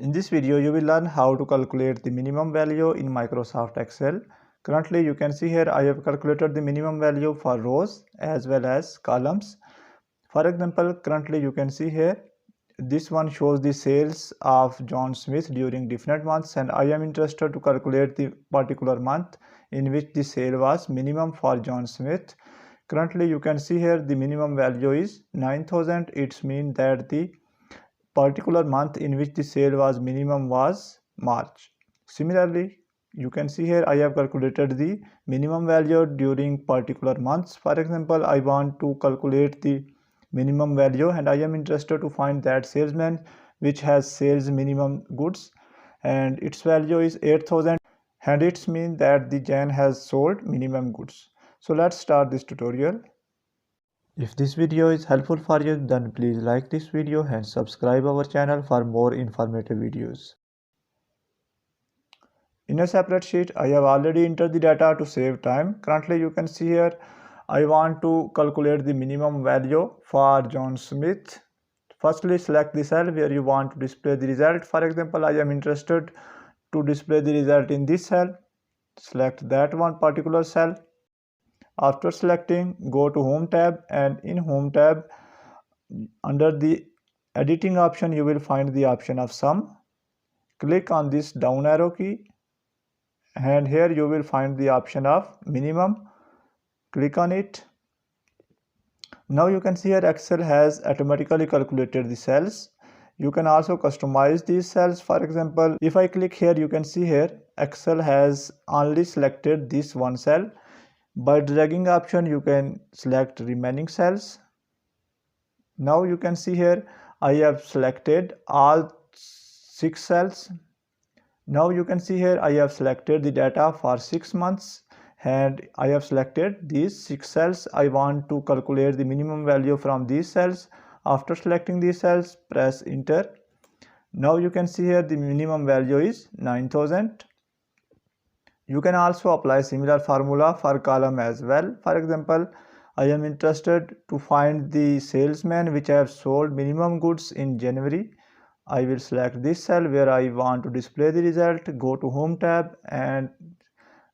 In this video, you will learn how to calculate the minimum value in Microsoft Excel. Currently, you can see here I have calculated the minimum value for rows as well as columns. For example, currently you can see here this one shows the sales of John Smith during different months, and I am interested to calculate the particular month in which the sale was minimum for John Smith. Currently you can see here the minimum value is 9,000. It means that the particular month in which the sale was minimum was March. Similarly, you can see here I have calculated the minimum value during particular months. For example, I want to calculate the minimum value and I am interested to find that salesman which has sales minimum goods and its value is 8,000, and it means that the Jan has sold minimum goods. So let's start this tutorial. If this video is helpful for you, then please like this video and subscribe our channel for more informative videos. In a separate sheet, I have already entered the data to save time. Currently, you can see here, I want to calculate the minimum value for John Smith. Firstly, select the cell where you want to display the result. For example, I am interested to display the result in this cell. Select that one particular cell. After selecting, go to Home tab, and in Home tab, under the editing option, you will find the option of sum. Click on this down arrow key, and here you will find the option of minimum. Click on it. Now you can see here Excel has automatically calculated the cells. You can also customize these cells. For example, if I click here, you can see here Excel has only selected this one cell. By dragging option, you can select remaining cells. Now you can see here I have selected all 6 cells. Now you can see here I have selected the data for 6 months and I have selected these 6 cells. I want to calculate the minimum value from these cells. After selecting these cells, press enter. Now you can see here the minimum value is 9,000. You can also apply similar formula for column as well. For example, I am interested to find the salesman which have sold minimum goods in January. I will select this cell where I want to display the result. Go to Home tab and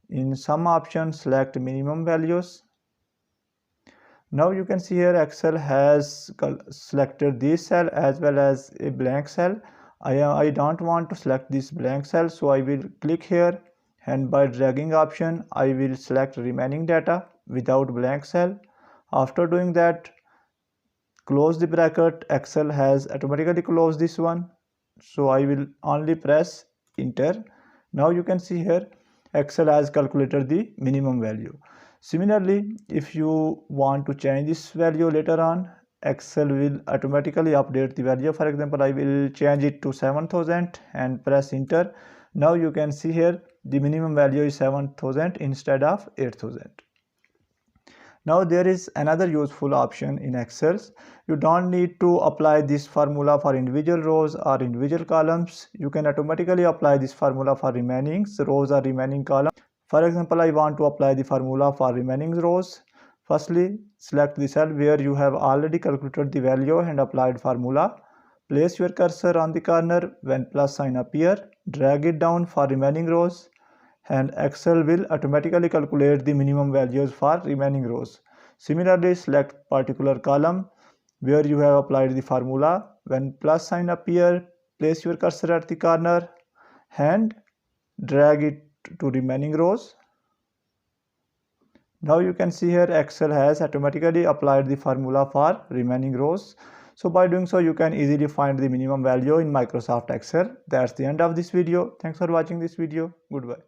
in some options select minimum values. Now you can see here Excel has selected this cell as well as a blank cell. I don't want to select this blank cell, so I will click here, and by dragging option I will select remaining data without blank cell. After doing that, close the bracket. Excel has automatically closed this one, so I will only press enter. Now you can see here Excel has calculated the minimum value. Similarly, if you want to change this value later on, Excel will automatically update the value. For example, I will change it to 7,000 and press enter. Now you can see here the minimum value is 7,000 instead of 8,000. Now there is another useful option in Excel. You don't need to apply this formula for individual rows or individual columns. You can automatically apply this formula for remaining rows or remaining columns. For example, I want to apply the formula for remaining rows. Firstly, select the cell where you have already calculated the value and applied formula. Place your cursor on the corner. When plus sign appears, drag it down for remaining rows, and Excel will automatically calculate the minimum values for remaining rows. Similarly, select particular column where you have applied the formula. When plus sign appears, place your cursor at the corner and drag it to remaining rows. Now you can see here Excel has automatically applied the formula for remaining rows. So by doing so, you can easily find the minimum value in Microsoft Excel. That's the end of this video. Thanks for watching this video. Goodbye.